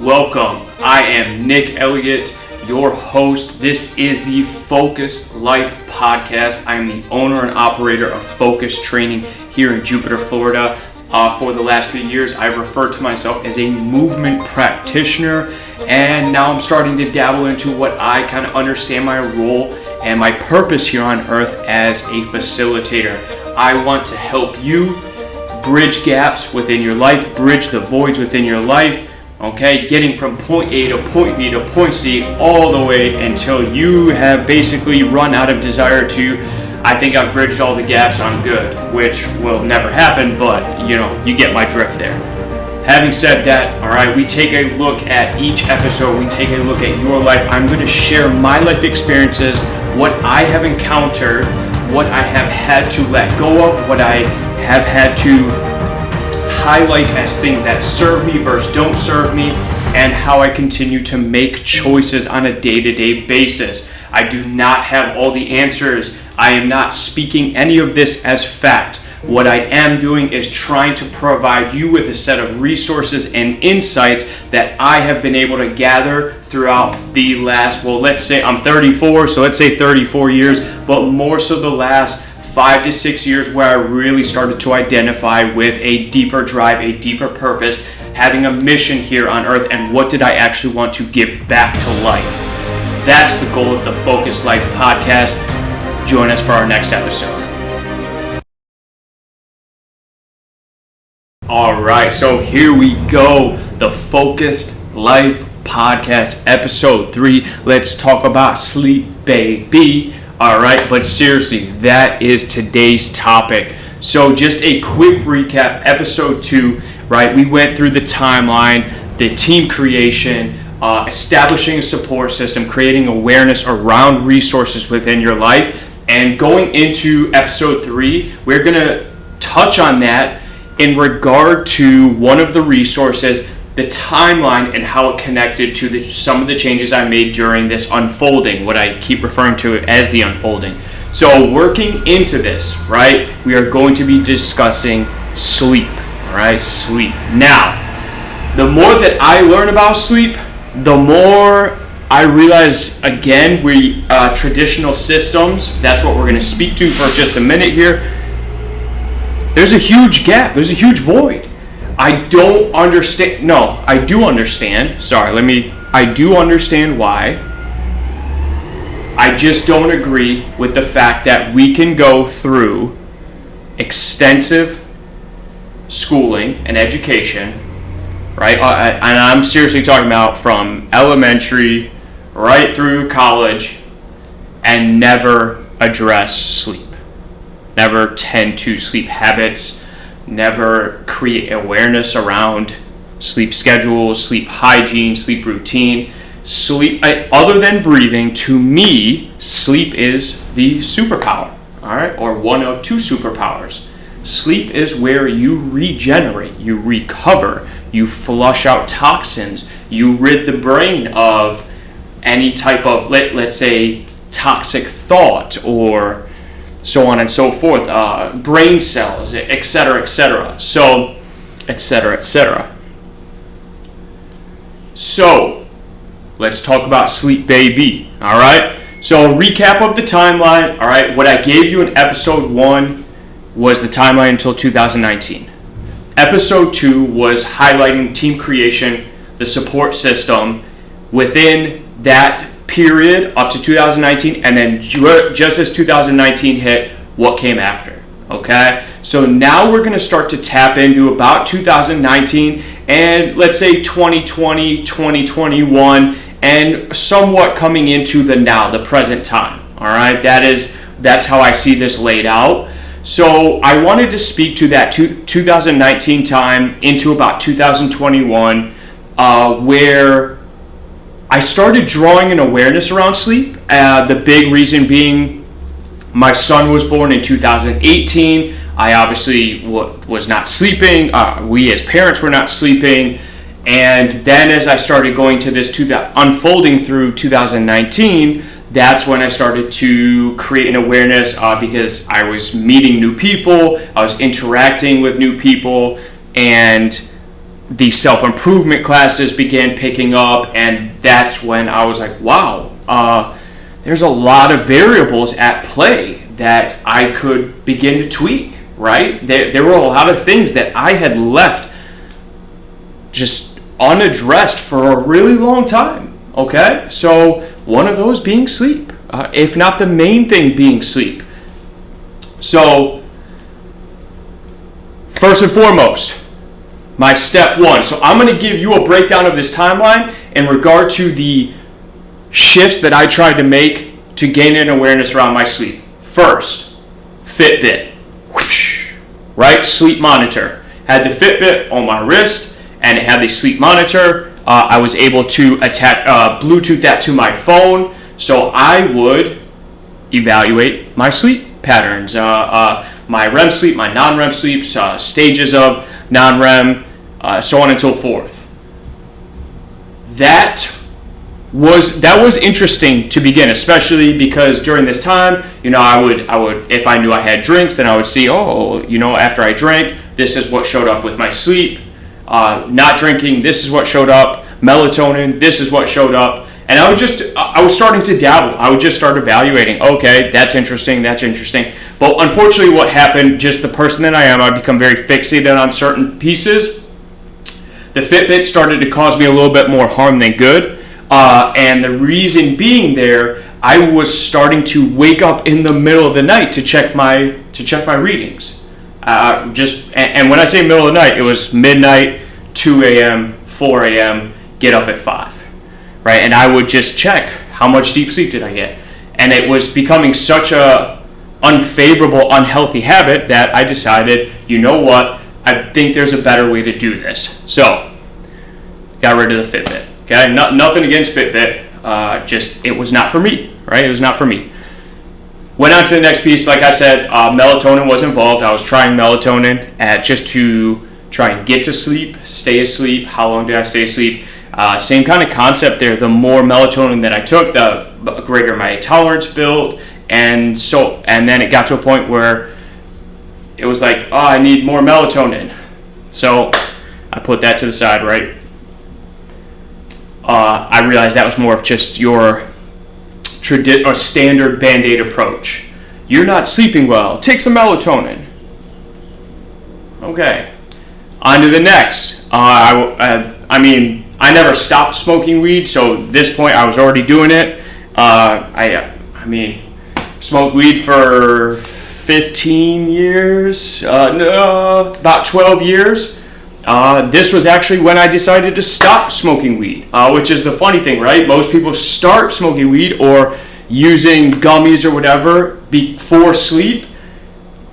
Welcome. I am Nick Elliott, your host. This is the Focused Life Podcast. I am the owner and operator of Focus Training here in Jupiter, Florida. For the last few years, I've referred to myself as a movement practitioner, and now I'm starting to dabble into what I kind of understand my role and my purpose here on earth as a facilitator. I want to help you bridge gaps within your life, bridge the voids within your life, okay, getting from point A to point B to point C all the way until you have basically run out of desire to, I think I've bridged all the gaps, I'm good, which will never happen, but you get my drift there. Having said that, all right, we take a look at each episode, we take a look at your life. I'm going to share my life experiences, what I have encountered, what I have had to let go of, what I have had to highlight as things that serve me versus don't serve me, and how I continue to make choices on a day-to-day basis. I do not have all the answers. I am not speaking any of this as fact. What I am doing is trying to provide you with a set of resources and insights that I have been able to gather throughout the last, let's say I'm 34, so let's say 34 years, but more so the last 5 to 6 years where I really started to identify with a deeper drive, a deeper purpose, having a mission here on earth, and what did I actually want to give back to life. That's the goal of the Focused Life Podcast. Join us for our next episode. All right, so here we go. The Focused Life Podcast, episode 3. Let's talk about sleep, baby. All right, but seriously, that is today's topic. So just a quick recap. Episode 2, right? We went through the timeline, the team creation, establishing a support system, creating awareness around resources within your life. And going into episode 3, we're going to touch on that in regard to one of the resources, the timeline, and how it connected to some of the changes I made during this unfolding, what I keep referring to as the unfolding. So working into this, right, we are going to be discussing sleep, all right, sleep. Now, the more that I learn about sleep, the more I realize, again, traditional systems, that's what we're going to speak to for just a minute here. There's a huge gap. There's a huge void. I don't understand. No, I do understand. I do understand why. I just don't agree with the fact that we can go through extensive schooling and education, right? And I'm seriously talking about from elementary right through college and never address sleep. Never tend to sleep habits, never create awareness around sleep schedules, sleep hygiene, sleep routine. Other than breathing, to me, sleep is the superpower, all right, or one of two superpowers. Sleep is where you regenerate, you recover, you flush out toxins, you rid the brain of any type of, let's say, toxic thought or so on and so forth, brain cells, etc., etc. So, etc., etc. So, let's talk about sleep, baby. All right. So, recap of the timeline. All right. What I gave you in episode 1 was the timeline until 2019. Episode 2 was highlighting team creation, the support system within that period up to 2019, and then just as 2019 hit, what came after, okay? So now we're going to start to tap into about 2019 and let's say 2020, 2021, and somewhat coming into the now, the present time, all right? That's how I see this laid out. So I wanted to speak to that 2019 time into about 2021, where I started drawing an awareness around sleep. The big reason being my son was born in 2018. I obviously was not sleeping. We as parents were not sleeping. And then as I started going to this unfolding through 2019, that's when I started to create an awareness because I was meeting new people, I was interacting with new people, and the self-improvement classes began picking up, and that's when I was like, wow, there's a lot of variables at play that I could begin to tweak, right? There were a lot of things that I had left just unaddressed for a really long time, okay? So one of those being sleep, if not the main thing being sleep. So first and foremost, my step one. So I'm going to give you a breakdown of this timeline in regard to the shifts that I tried to make to gain an awareness around my sleep. First, FitBit, right? Sleep monitor. Had the FitBit on my wrist, and it had the sleep monitor. I was able to attach Bluetooth that to my phone, so I would evaluate my sleep patterns, my REM sleep, my non-REM sleep, stages of non-REM, so on and so forth. That was interesting to begin, especially because during this time, I would if I knew I had drinks, then I would see, after I drank, this is what showed up with my sleep. Not drinking, this is what showed up. Melatonin, this is what showed up. And I was starting to dabble. I would just start evaluating. Okay, that's interesting. But unfortunately, what happened, just the person that I am, I become very fixated on certain pieces. The Fitbit started to cause me a little bit more harm than good. And the reason being there, I was starting to wake up in the middle of the night to check my readings. And when I say middle of the night, it was midnight, 2 a.m., 4 a.m., get up at 5. Right, and I would just check how much deep sleep did I get, and it was becoming such a unfavorable, unhealthy habit that I decided, you know what, I think there's a better way to do this. So, got rid of the Fitbit. Okay, nothing against Fitbit, just it was not for me. Right, it was not for me. Went on to the next piece. Like I said, melatonin was involved. I was trying melatonin just to try and get to sleep, stay asleep. How long did I stay asleep? Same kind of concept there. The more melatonin that I took, the greater my tolerance built, and then it got to a point where it was like, I need more melatonin. So I put that to the side, right? I realized that was more of just your standard Band-Aid approach. You're not sleeping well. Take some melatonin. Okay. On to the next. I never stopped smoking weed, so at this point I was already doing it. Smoked weed for 15 years, about 12 years. This was actually when I decided to stop smoking weed, which is the funny thing, right? Most people start smoking weed or using gummies or whatever before sleep.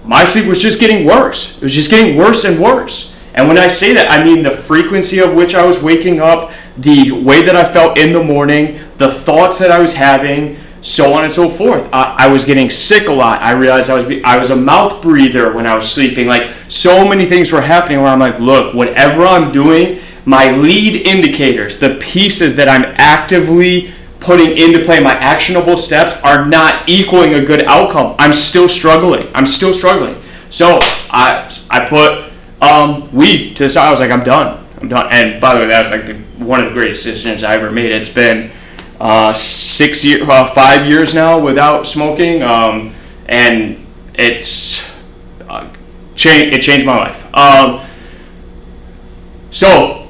My sleep was just getting worse. It was just getting worse and worse. And when I say that, I mean the frequency of which I was waking up, the way that I felt in the morning, the thoughts that I was having, so on and so forth. I was getting sick a lot. I realized I was a mouth breather when I was sleeping. Like, so many things were happening where I'm like, look, whatever I'm doing, my lead indicators, the pieces that I'm actively putting into play, my actionable steps, are not equaling a good outcome. I'm still struggling. So I put weed to the side. I was like, I'm done. And by the way, that was like one of the greatest decisions I ever made. It's been 5 years now without smoking, and it changed my life. So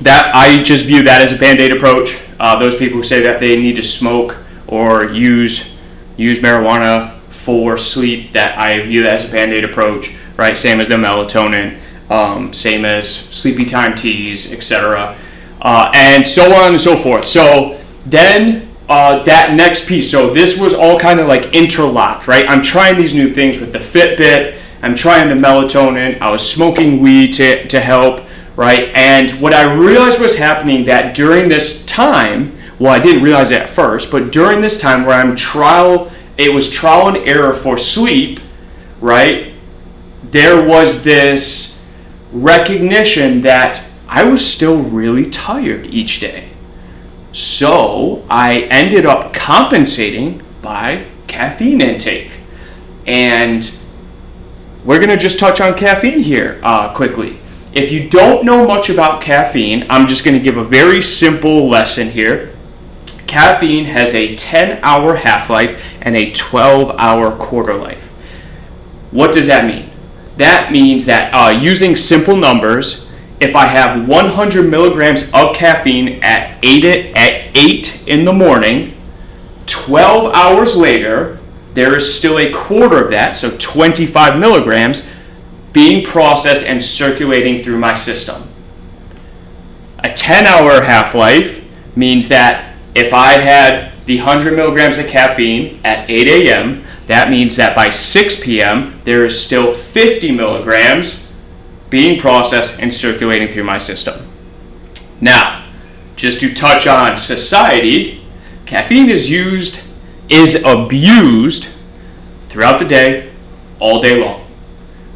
that I just view that as a Band-Aid approach. Those people who say that they need to smoke or use marijuana for sleep, that I view that as a Band-Aid approach. Right, same as the melatonin. Same as sleepy time teas, etc., and so on and so forth. So then that next piece, so this was all kind of like interlocked, right? I'm trying these new things with the Fitbit, I'm trying the melatonin, I was smoking weed to help, right? And what I realized was happening that during this time, well, I didn't realize it at first, but during this time where it was trial and error for sleep, right? There was this recognition that I was still really tired each day. So I ended up compensating by caffeine intake. And we're going to just touch on caffeine here quickly. if you don't know much about caffeine, I'm just going to give a very simple lesson here. Caffeine has a 10-hour half-life and a 12-hour quarter life. What does that mean? That means that using simple numbers, if I have 100 milligrams of caffeine at 8 in the morning, 12 hours later, there is still a quarter of that, so 25 milligrams, being processed and circulating through my system. A 10-hour half-life means that if I had the 100 milligrams of caffeine at 8 a.m., that means that by 6 p.m., there is still 50 milligrams being processed and circulating through my system. Now, just to touch on society, caffeine is abused throughout the day, all day long,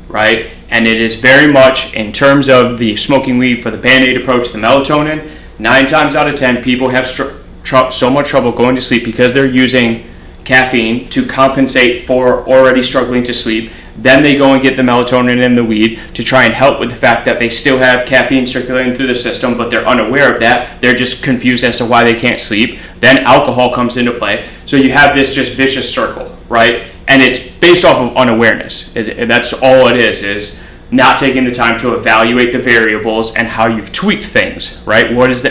right? And it is very much, in terms of the smoking weed for the Band-Aid approach, the melatonin, 9 times out of 10 people have so much trouble going to sleep because they're using caffeine to compensate for already struggling to sleep. Then they go and get the melatonin in the weed to try and help with the fact that they still have caffeine circulating through the system, but they're unaware of that. They're just confused as to why they can't sleep. Then alcohol comes into play. So you have this just vicious circle, right? And it's based off of unawareness. That's all it is not taking the time to evaluate the variables and how you've tweaked things, right?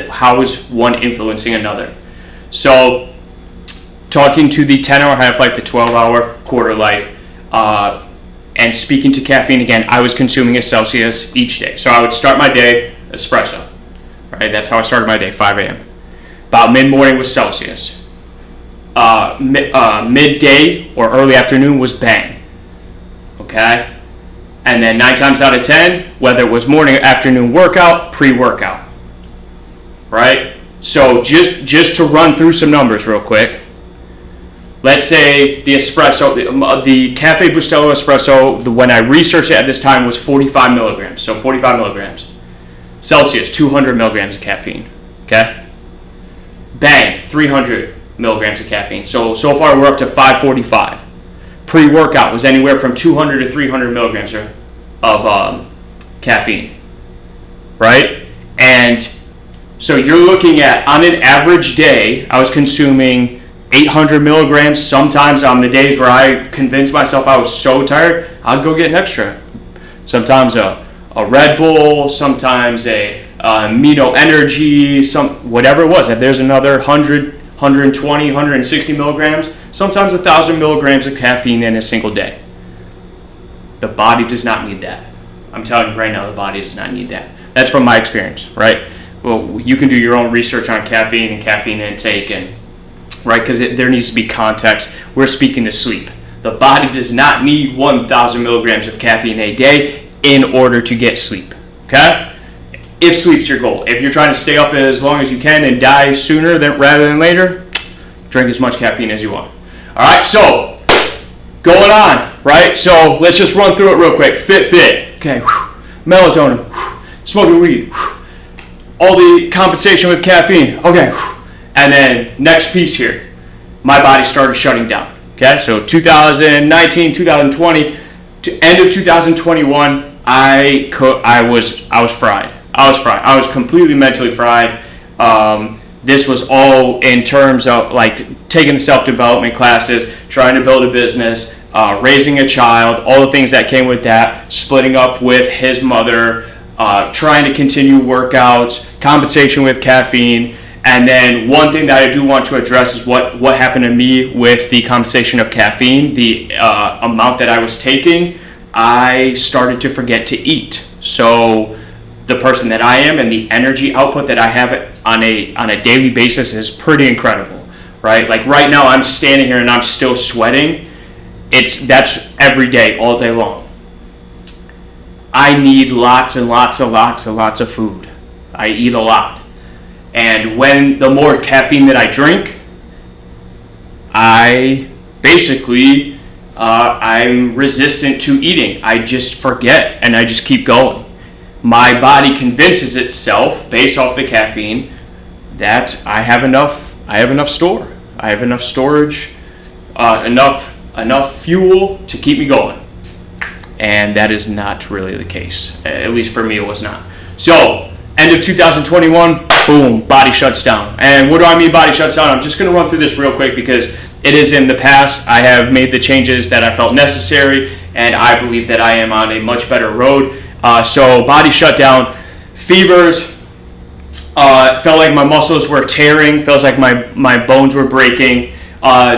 How is one influencing another? So talking to the 10-hour half-life, the 12-hour quarter life, and speaking to caffeine again, I was consuming a Celsius each day. So I would start my day, espresso, right? That's how I started my day, 5 a.m. About mid-morning was Celsius. Midday or early afternoon was Bang, okay? And then 9 times out of 10, whether it was morning or afternoon workout, pre-workout, right? So just to run through some numbers real quick, let's say the espresso, the Cafe Bustelo espresso, when I researched it at this time was 45 milligrams, so 45 milligrams. Celsius, 200 milligrams of caffeine, okay? Bang, 300 milligrams of caffeine. So far we're up to 545. Pre-workout was anywhere from 200 to 300 milligrams of caffeine, right? And so you're looking at, on an average day, I was consuming 800 milligrams. Sometimes on the days where I convinced myself I was so tired, I'd go get an extra. Sometimes a Red Bull, sometimes a Amino Energy, whatever it was. If there's another 100, 120, 160 milligrams, sometimes 1,000 milligrams of caffeine in a single day. The body does not need that. I'm telling you right now, the body does not need that. That's from my experience, right? Well, you can do your own research on caffeine and caffeine intake, and right, because there needs to be context. We're speaking to sleep. The body does not need 1,000 milligrams of caffeine a day in order to get sleep, okay? If sleep's your goal, if you're trying to stay up as long as you can and die sooner rather than later, drink as much caffeine as you want. All right, so going on, right? So let's just run through it real quick. FitBit, okay, melatonin, smoking weed, all the compensation with caffeine, okay. And then next piece here, my body started shutting down. Okay, so 2019, 2020, to end of 2021, I was fried. I was completely mentally fried. This was all in terms of like taking the self-development classes, trying to build a business, raising a child, all the things that came with that, splitting up with his mother, trying to continue workouts, compensation with caffeine. And then one thing that I do want to address is what happened to me with the compensation of caffeine, the amount that I was taking. I started to forget to eat. So the person that I am and the energy output that I have on a daily basis is pretty incredible, right? Like right now I'm standing here and I'm still sweating. That's every day, all day long. I need lots and lots and lots and lots of food. I eat a lot. And the more caffeine that I drink, I basically, I'm resistant to eating. I just forget and I just keep going. My body convinces itself, based off the caffeine, that I have enough store. I have enough storage, enough fuel to keep me going. And that is not really the case. At least for me, it was not. So, end of 2021, boom, body shuts down. And what do I mean body shuts down? I'm just going to run through this real quick because it is in the past. I have made the changes that I felt necessary, and I believe that I am on a much better road. So, body shut down, fevers, felt like my muscles were tearing, felt like my bones were breaking,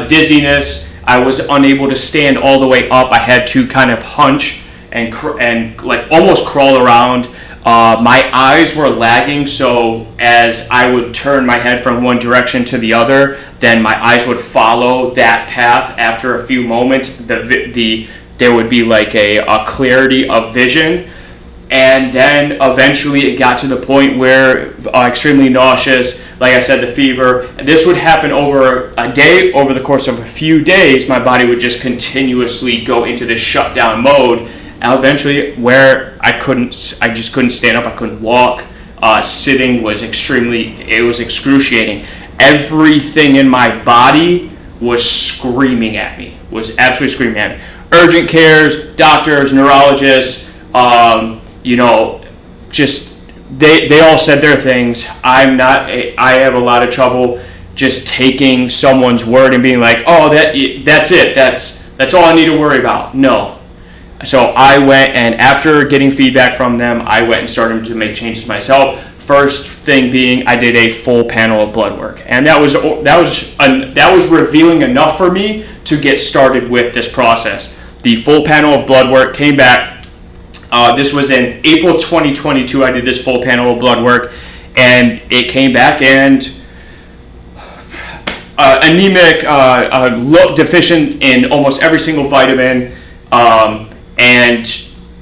dizziness. I was unable to stand all the way up. I had to kind of hunch and like almost crawl around. My eyes were lagging, so as I would turn my head from one direction to the other, then my eyes would follow that path. After a few moments, there would be like a clarity of vision. And then eventually it got to the point where extremely nauseous, like I said, the fever. This would happen over a day. Over the course of a few days, my body would just continuously go into this shutdown mode. And eventually, where I just couldn't stand up. I couldn't walk. Sitting was excruciating. Everything in my body was screaming at me. Was absolutely screaming at me. Urgent cares, doctors, neurologists. Just they all said their things. I have a lot of trouble just taking someone's word and being like, oh, that's it. That's all I need to worry about. No. So I went, and after getting feedback from them, I went and started to make changes myself. First thing being, I did a full panel of blood work, and that was revealing enough for me to get started with this process. The full panel of blood work came back. This was in April 2022. I did this full panel of blood work, and it came back and anemic, deficient in almost every single vitamin, and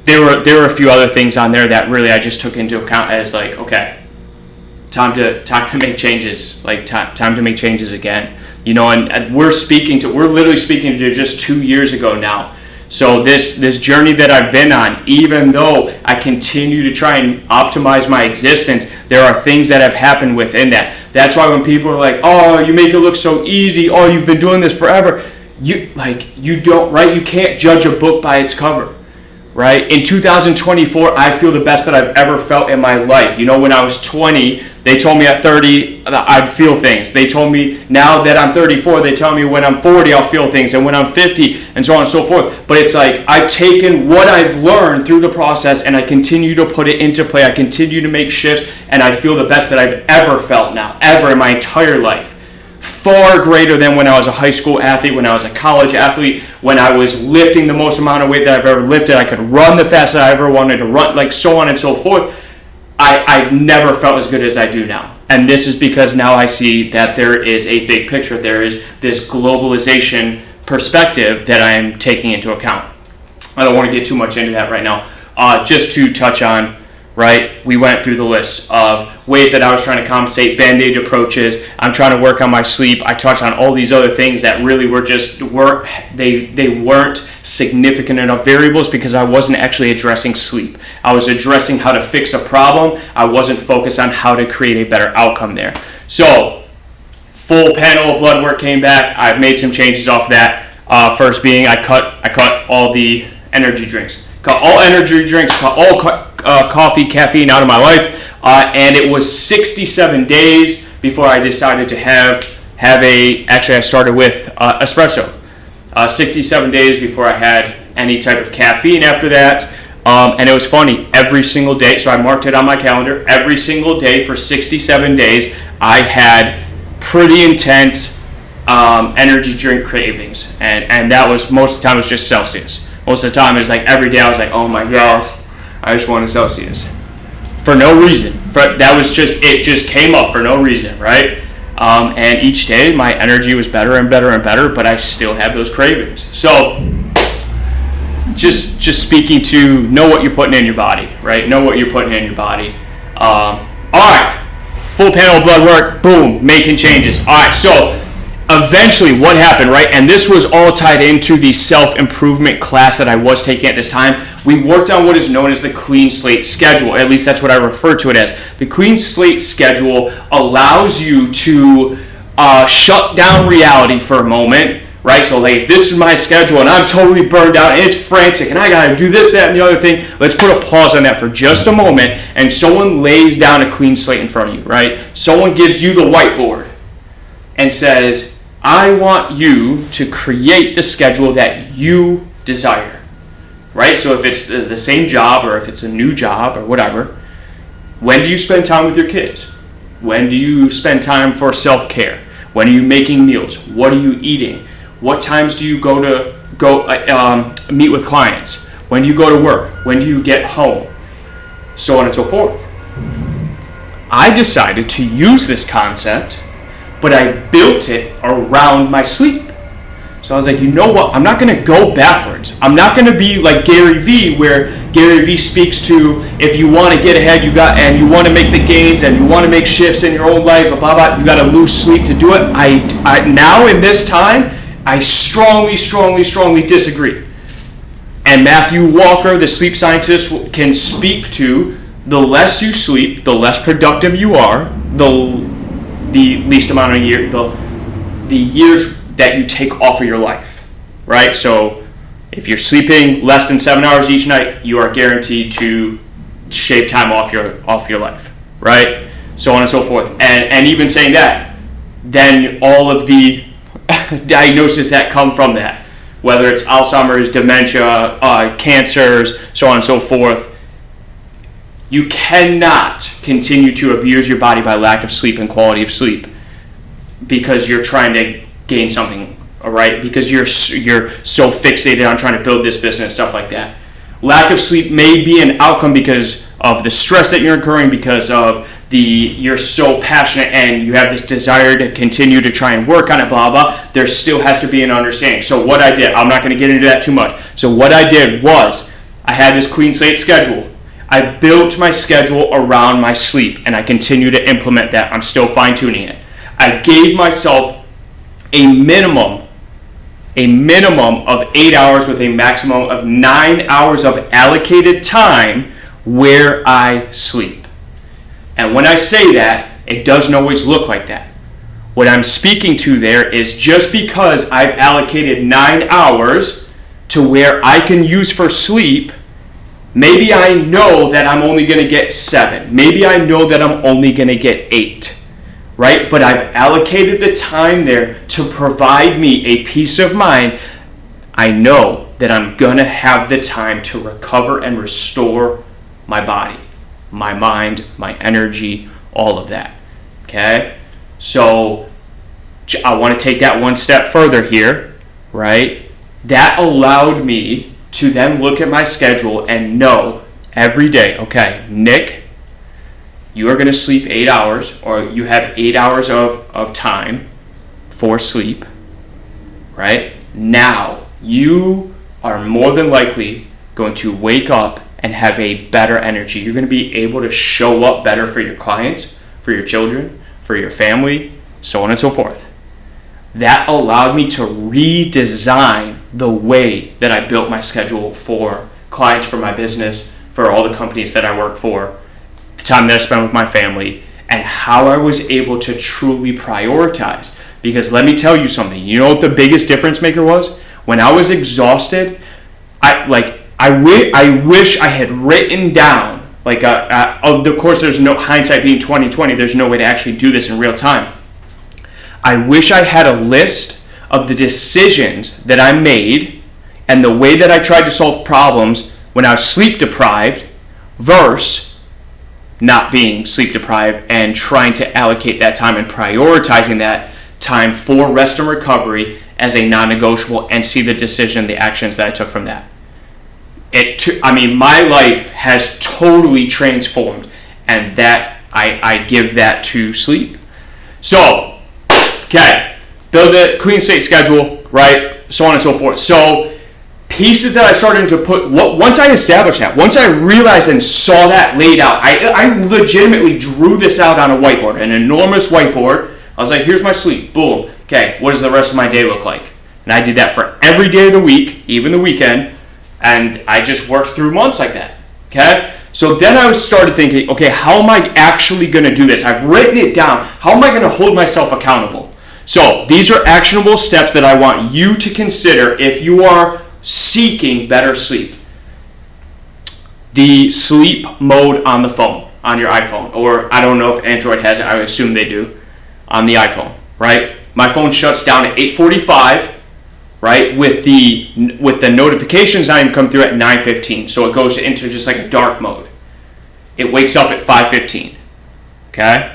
there were a few other things on there that really I just took into account as like, okay, time to make changes, like time to make changes again, and we're literally speaking to just 2 years ago now. So this journey that I've been on, even though I continue to try and optimize my existence, there are things that have happened within that. That's why when people are like, oh, you make it look so easy, oh, you've been doing this forever, you don't, right? You can't judge a book by its cover, right? In 2024, I feel the best that I've ever felt in my life. When I was 20, they told me at 30 I'd feel things. They told me now that I'm 34, they tell me when I'm 40 I'll feel things, and when I'm 50, and so on and so forth. But it's like I've taken what I've learned through the process and I continue to put it into play. I continue to make shifts, and I feel the best that I've ever felt now, ever in my entire life. Far greater than when I was a high school athlete, when I was a college athlete, when I was lifting the most amount of weight that I've ever lifted. I could run the fastest I ever wanted to run, like so on and so forth. I've never felt as good as I do now. And this is because now I see that there is a big picture. There is this globalization perspective that I'm taking into account. I don't want to get too much into that right now. Just to touch on, right, we went through the list of ways that I was trying to compensate, band-aid approaches. I'm trying to work on my sleep. I touched on all these other things that really they weren't significant enough variables because I wasn't actually addressing sleep. I was addressing how to fix a problem. I wasn't focused on how to create a better outcome there. So, full panel of blood work came back. I've made some changes off that. First being, I cut all the energy drinks. Cut all energy drinks, cut all coffee, caffeine out of my life. And it was 67 days before I decided to actually I started with espresso. 67 days before I had any type of caffeine after that. And it was funny, every single day, so I marked it on my calendar, every single day for 67 days, I had pretty intense energy drink cravings. And that was, most of the time, it was just Celsius. Most of the time, it was like every day I was like, oh my gosh, I just want a Celsius. For no reason. It just came up for no reason, right? And each day, my energy was better and better and better, but I still had those cravings. So, just speaking to know what you're putting in your body, right? Know what you're putting in your body. All right, full panel of blood work, boom, making changes. All right, so eventually what happened, right? And this was all tied into the self-improvement class that I was taking at this time. We worked on what is known as the clean slate schedule. At least that's what I refer to it as. The clean slate schedule allows you to shut down reality for a moment, right? So like, this is my schedule and I'm totally burned out and it's frantic and I gotta do this, that, and the other thing. Let's put a pause on that for just a moment, and someone lays down a clean slate in front of you, right? Someone gives you the whiteboard and says, I want you to create the schedule that you desire, right? So if it's the same job or if it's a new job or whatever, when do you spend time with your kids? When do you spend time for self-care? When are you making meals? What are you eating? What times do you go meet with clients? When do you go to work? When do you get home? So on and so forth. I decided to use this concept, but I built it around my sleep. So I was like, you know what? I'm not going to go backwards. I'm not going to be like Gary Vee, where Gary Vee speaks to, if you want to get ahead, and you want to make the gains, and you want to make shifts in your own life, blah, blah, you got to lose sleep to do it. I now in this time, I strongly disagree. And Matthew Walker, the sleep scientist, can speak to the less you sleep, the less productive you are, the least amount of the years that you take off of your life, right? So if you're sleeping less than 7 hours each night, you are guaranteed to shave time off your life, right? So on and so forth. And even saying that, then all of the diagnoses that come from that, whether it's Alzheimer's, dementia, cancers, so on and so forth, you cannot continue to abuse your body by lack of sleep and quality of sleep because you're trying to gain something, all right? Because you're so fixated on trying to build this business, stuff like that. Lack of sleep may be an outcome because of the stress that you're incurring, because of you're so passionate and you have this desire to continue to try and work on it, blah, blah. There still has to be an understanding. So what I did, I'm not going to get into that too much. So what I did was I had this clean slate schedule. I built my schedule around my sleep, and I continue to implement that. I'm still fine-tuning it. I gave myself a minimum of 8 hours with a maximum of 9 hours of allocated time where I sleep. And when I say that, it doesn't always look like that. What I'm speaking to there is just because I've allocated 9 hours to where I can use for sleep, maybe I know that I'm only going to get 7. Maybe I know that I'm only going to get 8. Right? But I've allocated the time there to provide me a peace of mind. I know that I'm going to have the time to recover and restore my body, my mind, my energy, all of that. Okay? So I want to take that one step further here, right? That allowed me to then look at my schedule and know every day, okay, Nick, you are going to sleep 8 hours, or you have 8 hours of time for sleep, right? Now, you are more than likely going to wake up and have a better energy. You're going to be able to show up better for your clients, for your children, for your family, so on and so forth. That allowed me to redesign the way that I built my schedule for clients, for my business, for all the companies that I work for, the time that I spend with my family, and how I was able to truly prioritize. Because let me tell you something, you know what the biggest difference maker was? When I was exhausted, I wish I had written down, of course there's no, hindsight being 2020, there's no way to actually do this in real time. I wish I had a list of the decisions that I made and the way that I tried to solve problems when I was sleep deprived versus not being sleep deprived, and trying to allocate that time and prioritizing that time for rest and recovery as a non-negotiable, and see the decision, the actions that I took from that. My life has totally transformed, and that I give that to sleep. So, okay, build a clean slate schedule, right? So on and so forth. So pieces that I started to put, once I established that, once I realized and saw that laid out, I legitimately drew this out on a whiteboard, an enormous whiteboard. I was like, here's my sleep, boom. Okay, what does the rest of my day look like? And I did that for every day of the week, even the weekend, and I just worked through months like that, okay? So then I started thinking, okay, how am I actually going to do this? I've written it down. How am I going to hold myself accountable? So these are actionable steps that I want you to consider if you are seeking better sleep. The sleep mode on the phone, on your iPhone, or I don't know if Android has it, I assume they do, on the iPhone, right? My phone shuts down at 8:45, right, with the notifications not even come through at 9:15, so it goes into just like a dark mode. It wakes up at 5:15, okay?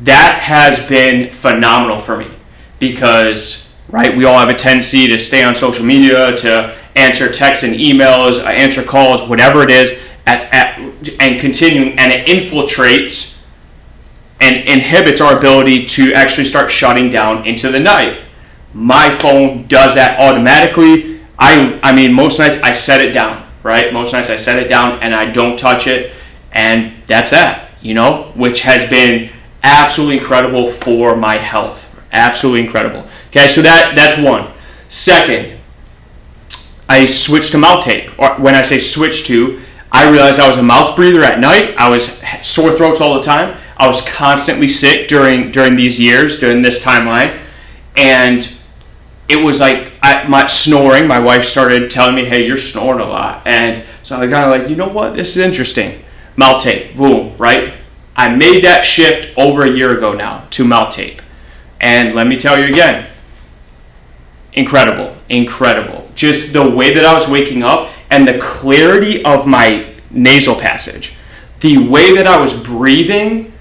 That has been phenomenal for me because, right, we all have a tendency to stay on social media, to answer texts and emails, answer calls, whatever it is, and continuing, and it infiltrates and inhibits our ability to actually start shutting down into the night. My phone does that automatically. I mean, most nights I set it down, right? Most nights I set it down and I don't touch it, and that's that, which has been absolutely incredible for my health. Absolutely incredible. Okay, so that's one. Second, I switched to mouth tape. Or when I say switch to, I realized I was a mouth breather at night. I was sore throats all the time. I was constantly sick during these years, during this timeline. And it was like my snoring. My wife started telling me, hey, you're snoring a lot. And so I kind of like, you know what? This is interesting. Mouth tape. Boom, right? I made that shift over a year ago now to mouth tape. And let me tell you again, incredible. Just the way that I was waking up and the clarity of my nasal passage, the way that I was breathing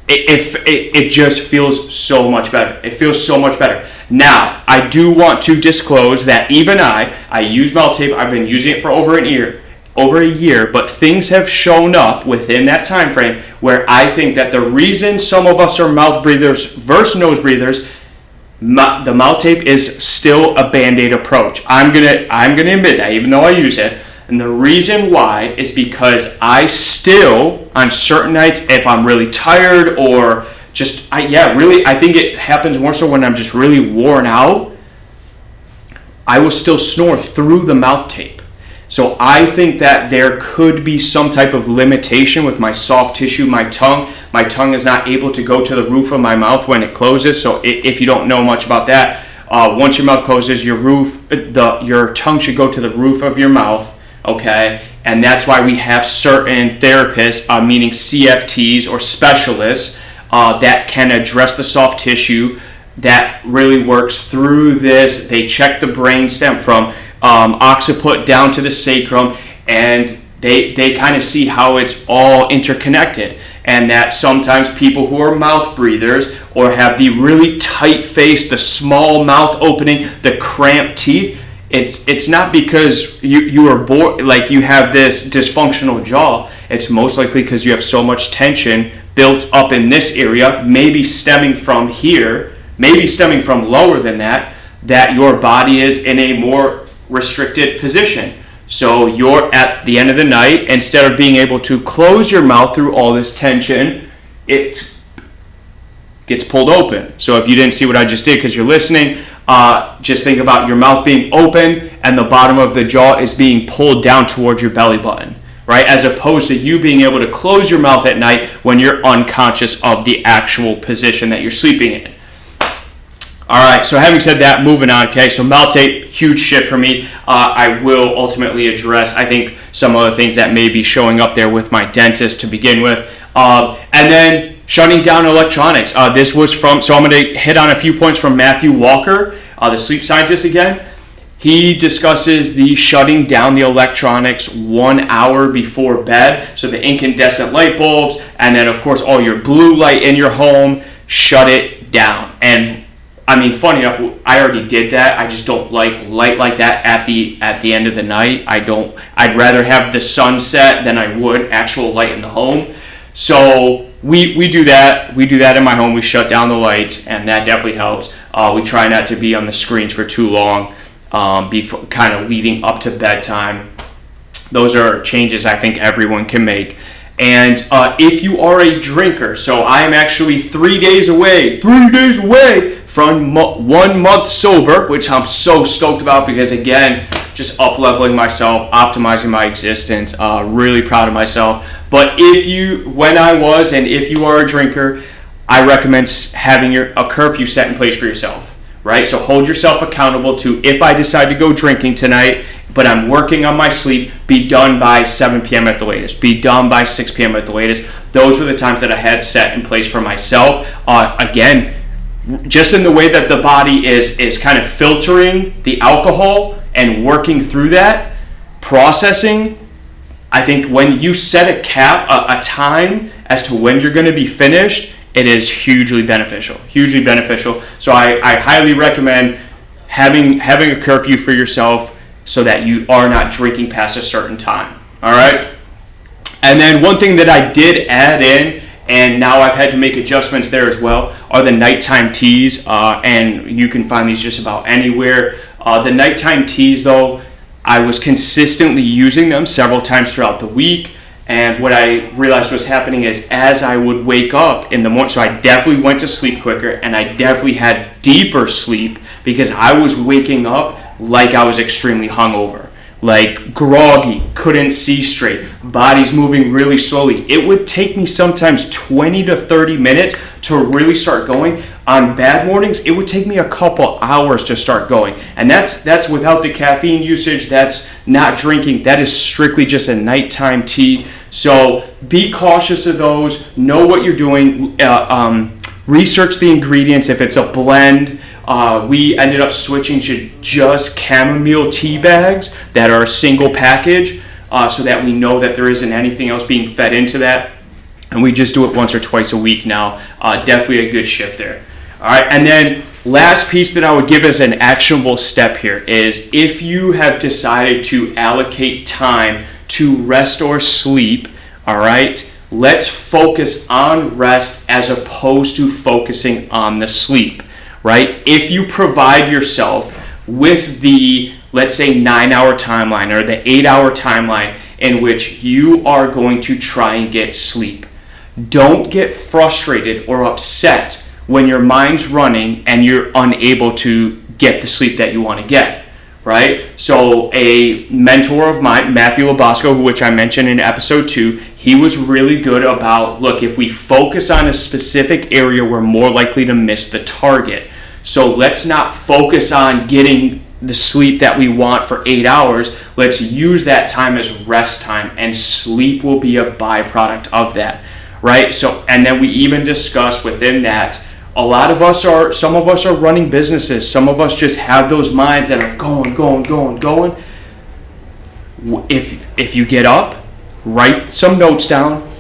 it just feels so much better. It feels so much better. Now, I do want to disclose that even I use mouth tape. I've been using it for over a year, but things have shown up within that time frame where I think that the reason some of us are mouth breathers versus nose breathers, the mouth tape is still a Band-Aid approach. I'm gonna admit that, even though I use it. And the reason why is because I still, on certain nights, if I'm really tired or just, I think it happens more so when I'm just really worn out, I will still snore through the mouth tape. So I think that there could be some type of limitation with my soft tissue, my tongue. My tongue is not able to go to the roof of my mouth when it closes. So if you don't know much about that, once your mouth closes, your tongue should go to the roof of your mouth. Okay, and that's why we have certain therapists, meaning CFTs or specialists, that can address the soft tissue that really works through this. They check the brainstem from occiput down to the sacrum, and they kind of see how it's all interconnected. And that sometimes people who are mouth breathers or have the really tight face, the small mouth opening, the cramped teeth, it's not because you are born, like you have this dysfunctional jaw. It's most likely because you have so much tension built up in this area, maybe stemming from here, maybe stemming from lower than that your body is in a more restricted position. So you're at the end of the night, instead of being able to close your mouth through all this tension, it gets pulled open. So if you didn't see what I just did because you're listening, just think about your mouth being open and the bottom of the jaw is being pulled down towards your belly button, right? As opposed to you being able to close your mouth at night when you're unconscious of the actual position that you're sleeping in. All right, so having said that, moving on, okay? So mouth tape, huge shift for me. I will ultimately address, I think, some other things that may be showing up there with my dentist to begin with. And then shutting down electronics. This was from, so I'm going to hit on a few points from Matthew Walker, the sleep scientist again. He discusses the shutting down the electronics 1 hour before bed. So the incandescent light bulbs, and then of course all your blue light in your home, shut it down. And I mean, funny enough, I already did that. I just don't like light like that at the end of the night. I'd rather have the sunset than I would actual light in the home. So we do that. We do that in my home. We shut down the lights, and that definitely helps. We try not to be on the screens for too long, before kind of leading up to bedtime. Those are changes I think everyone can make. And if you are a drinker, so I'm actually 3 days away from 1 month sober, which I'm so stoked about because, again, just up-leveling myself, optimizing my existence, really proud of myself. But if you are a drinker, I recommend having a curfew set in place for yourself, right? So hold yourself accountable to, if I decide to go drinking tonight, but I'm working on my sleep, be done by 7 p.m. at the latest, be done by 6 p.m. at the latest. Those were the times that I had set in place for myself. Again, just in the way that the body is kind of filtering the alcohol and working through that, processing, I think when you set a cap, a time as to when you're going to be finished, it is hugely beneficial. So I highly recommend having a curfew for yourself so that you are not drinking past a certain time. All right. And then one thing that I did add in, and now I've had to make adjustments there as well, are the nighttime teas. And you can find these just about anywhere. The nighttime teas, though, I was consistently using them several times throughout the week. And what I realized was happening is, as I would wake up in the morning, so I definitely went to sleep quicker, and I definitely had deeper sleep because I was waking up like I was extremely hungover, like groggy, couldn't see straight, body's moving really slowly. It would take me sometimes 20 to 30 minutes to really start going. On bad mornings, it would take me a couple hours to start going. And that's without the caffeine usage, that's not drinking, that is strictly just a nighttime tea. So be cautious of those, know what you're doing, research the ingredients. If it's a blend, we ended up switching to just chamomile tea bags that are a single package, so that we know that there isn't anything else being fed into that. And we just do it once or twice a week now. Definitely a good shift there. All right, and then last piece that I would give as an actionable step here is, if you have decided to allocate time to rest or sleep, all right, let's focus on rest as opposed to focusing on the sleep, right? If you provide yourself with the, let's say, 9-hour timeline or the 8-hour timeline in which you are going to try and get sleep, don't get frustrated or upset when your mind's running and you're unable to get the sleep that you want to get, right? So a mentor of mine, Matthew Labosco, which I mentioned in episode 2, he was really good about, look, if we focus on a specific area, we're more likely to miss the target. So let's not focus on getting the sleep that we want for 8 hours. Let's use that time as rest time, and sleep will be a byproduct of that, right? So, and then we even discussed within that, some of us are running businesses. Some of us just have those minds that are going. If you get up, write some notes down,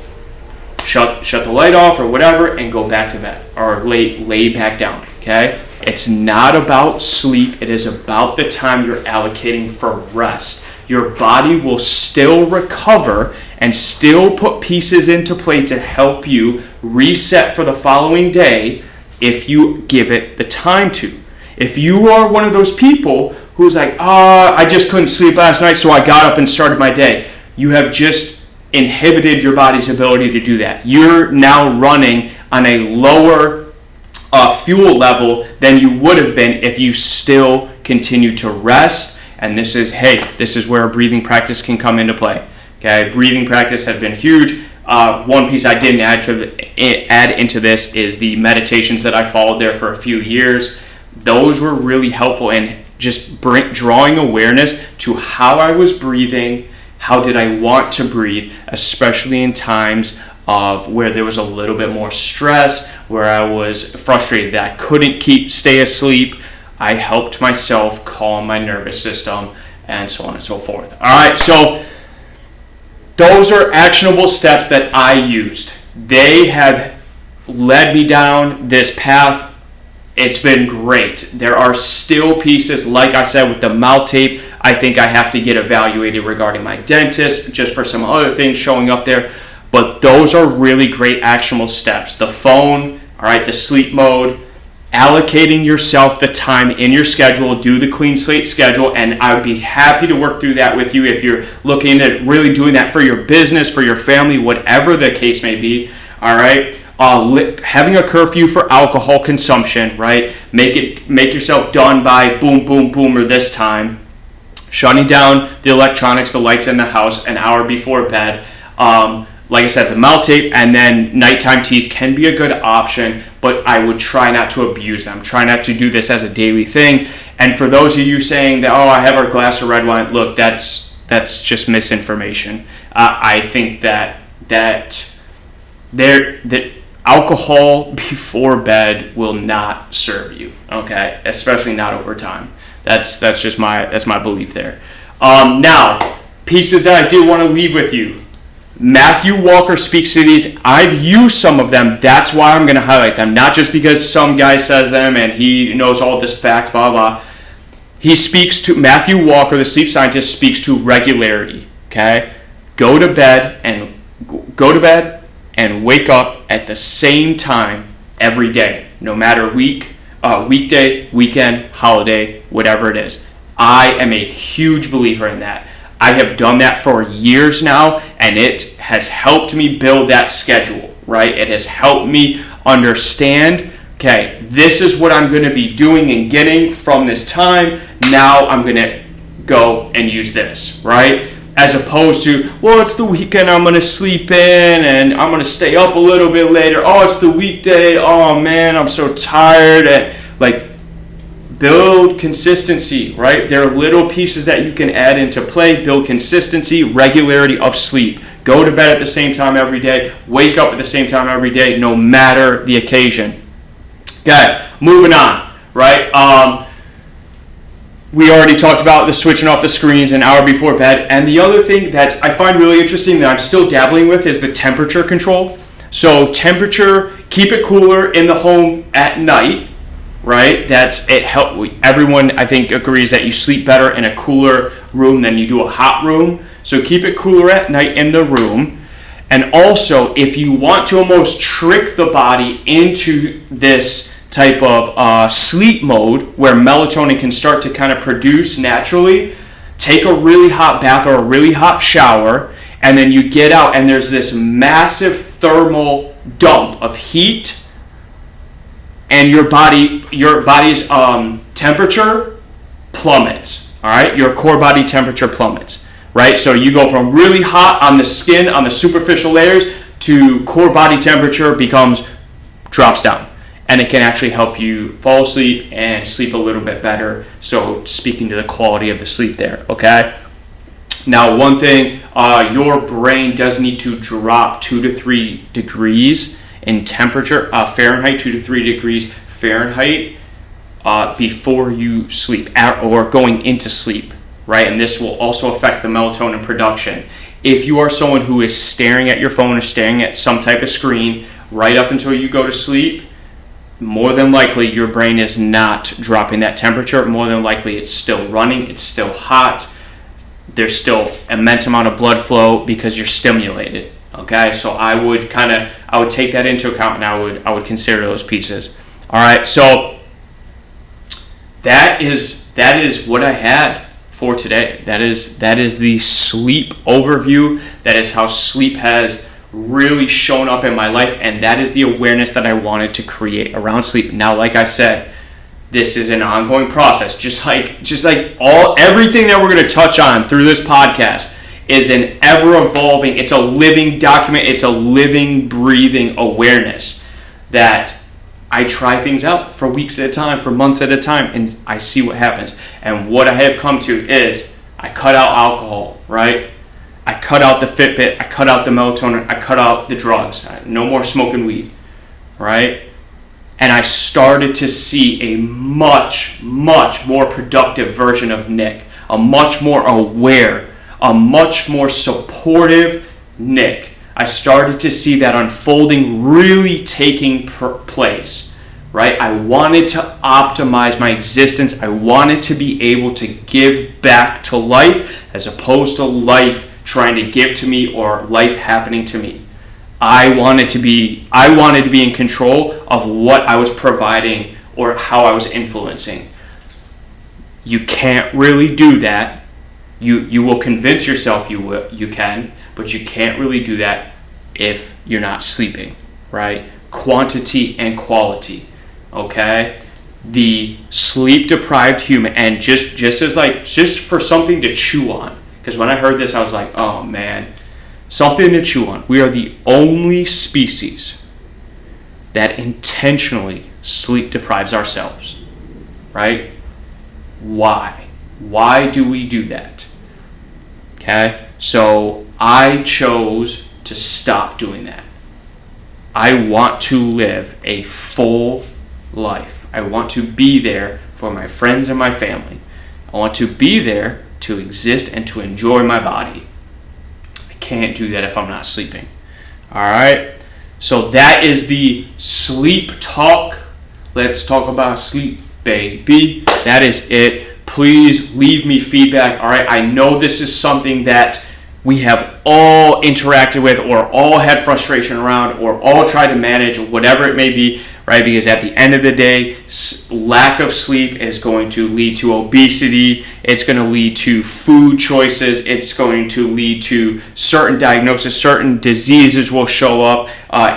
shut the light off or whatever, and go back to bed or lay back down, okay? It's not about sleep. It is about the time you're allocating for rest. Your body will still recover and still put pieces into play to help you reset for the following day if you give it the time to. If you are one of those people who's like, I just couldn't sleep last night, so I got up and started my day, you have just inhibited your body's ability to do that. You're now running on a lower fuel level than you would have been if you still continue to rest. And this is where a breathing practice can come into play. Okay, breathing practice has been huge. One piece I didn't add into this is the meditations that I followed there for a few years. Those were really helpful in just drawing awareness to how I was breathing, how did I want to breathe, especially in times of where there was a little bit more stress, where I was frustrated that I couldn't stay asleep. I helped myself calm my nervous system, and so on and so forth. All right, so those are actionable steps that I used. They have led me down this path. It's been great. There are still pieces, like I said, with the mouth tape. I think I have to get evaluated regarding my dentist, just for some other things showing up there. But those are really great actionable steps. The phone, all right, the sleep mode, allocating yourself the time in your schedule, do the clean slate schedule, and I would be happy to work through that with you if you're looking at really doing that for your business, for your family, whatever the case may be, all right? Having a curfew for alcohol consumption, right? Make yourself done by boom, boom, boom, or this time. Shutting down the electronics, the lights in the house an hour before bed. like I said, the maltate and then nighttime teas can be a good option, but I would try not to abuse them. Try not to do this as a daily thing. And for those of you saying that, I have a glass of red wine, look, that's just misinformation. I think that alcohol before bed will not serve you, okay? Especially not over time. That's just my belief there. Now, pieces that I do want to leave with you. Matthew Walker speaks to these. I've used some of them. That's why I'm going to highlight them. Not just because some guy says them and he knows all this facts, blah, blah. Matthew Walker, the sleep scientist, speaks to regularity, okay? Go to bed and wake up at the same time every day, no matter weekday, weekend, holiday, whatever it is. I am a huge believer in that. I have done that for years now, and it has helped me build that schedule, right? It has helped me understand, okay, this is what I'm going to be doing and getting from this time. Now I'm going to go and use this, right? As opposed to, well, it's the weekend, I'm going to sleep in and I'm going to stay up a little bit later. Oh, it's the weekday. Oh, man, I'm so tired. And build consistency, right? There are little pieces that you can add into play. Build consistency, regularity of sleep. Go to bed at the same time every day. Wake up at the same time every day, no matter the occasion. Okay, moving on, right? We already talked about the switching off the screens an hour before bed. And the other thing that I find really interesting that I'm still dabbling with is the temperature control. So temperature, keep it cooler in the home at night, right? Everyone, I think, agrees that you sleep better in a cooler room than you do a hot room. So keep it cooler at night in the room. And also, if you want to almost trick the body into this type of sleep mode where melatonin can start to kind of produce naturally, take a really hot bath or a really hot shower, and then you get out and there's this massive thermal dump of heat, and your body's temperature plummets. All right, your core body temperature plummets, right? So you go from really hot on the skin, on the superficial layers, to core body temperature drops down. And it can actually help you fall asleep and sleep a little bit better. So speaking to the quality of the sleep there, okay? Now, one thing, your brain does need to drop 2 to 3 degrees in temperature, Fahrenheit, 2 to 3 degrees Fahrenheit before you sleep or going into sleep, right? And this will also affect the melatonin production. If you are someone who is staring at your phone or staring at some type of screen right up until you go to sleep, more than likely your brain is not dropping that temperature. More than likely it's still running, it's still hot, there's still immense amount of blood flow because you're stimulated. Okay, so I would take that into account, and I would consider those pieces. All right, so that is what I had for today. That is the sleep overview. That is how sleep has really shown up in my life, and that is the awareness that I wanted to create around sleep. Now, like I said, this is an ongoing process, just like everything that we're going to touch on through this podcast is an ever-evolving, it's a living document, it's a living, breathing awareness that I try things out for weeks at a time, for months at a time, and I see what happens. And what I have come to is I cut out alcohol, right? I cut out the FitBit, I cut out the melatonin, I cut out the drugs. No more smoking weed, right? And I started to see a much, much more productive version of Nick, a much more aware, a much more supportive Nick. I started to see that unfolding really taking place, right? I wanted to optimize my existence. I wanted to be able to give back to life as opposed to life trying to give to me or life happening to me. I wanted to be in control of what I was providing or how I was influencing. You can't really do that. You will convince yourself you can, but you can't really do that if you're not sleeping, right? Quantity and quality, okay? The sleep deprived human, and just for something to chew on. Because when I heard this, I was like, oh man, Something to chew on. We are the only species that intentionally sleep deprives ourselves, right? Why? Why do we do that? Okay? So I chose to stop doing that. I want to live a full life. I want to be there for my friends and my family. I want to be there to exist and to enjoy my body. I can't do that if I'm not sleeping. All right? So that is the sleep talk. Let's talk about sleep, baby. That is it. Please leave me feedback. All right? I know this is something that we have all interacted with or all had frustration around or all tried to manage, whatever it may be, right? Because at the end of the day, lack of sleep is going to lead to obesity. It's going to lead to food choices. It's going to lead to certain diagnoses. Certain diseases will show up.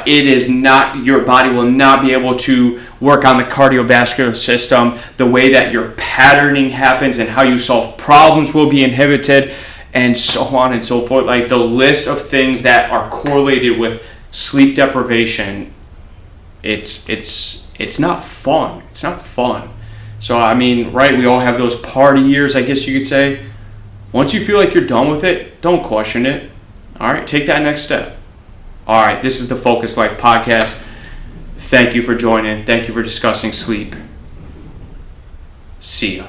Your body will not be able to work on the cardiovascular system. The way that your patterning happens and how you solve problems will be inhibited, and so on and so forth. Like the list of things that are correlated with sleep deprivation, it's not fun. It's not fun. So I mean, right, we all have those party years, I guess you could say. Once you feel like you're done with it, don't question it. All right, take that next step. All right, this is the Focus Life Podcast. Thank you for joining. Thank you for discussing sleep. See ya.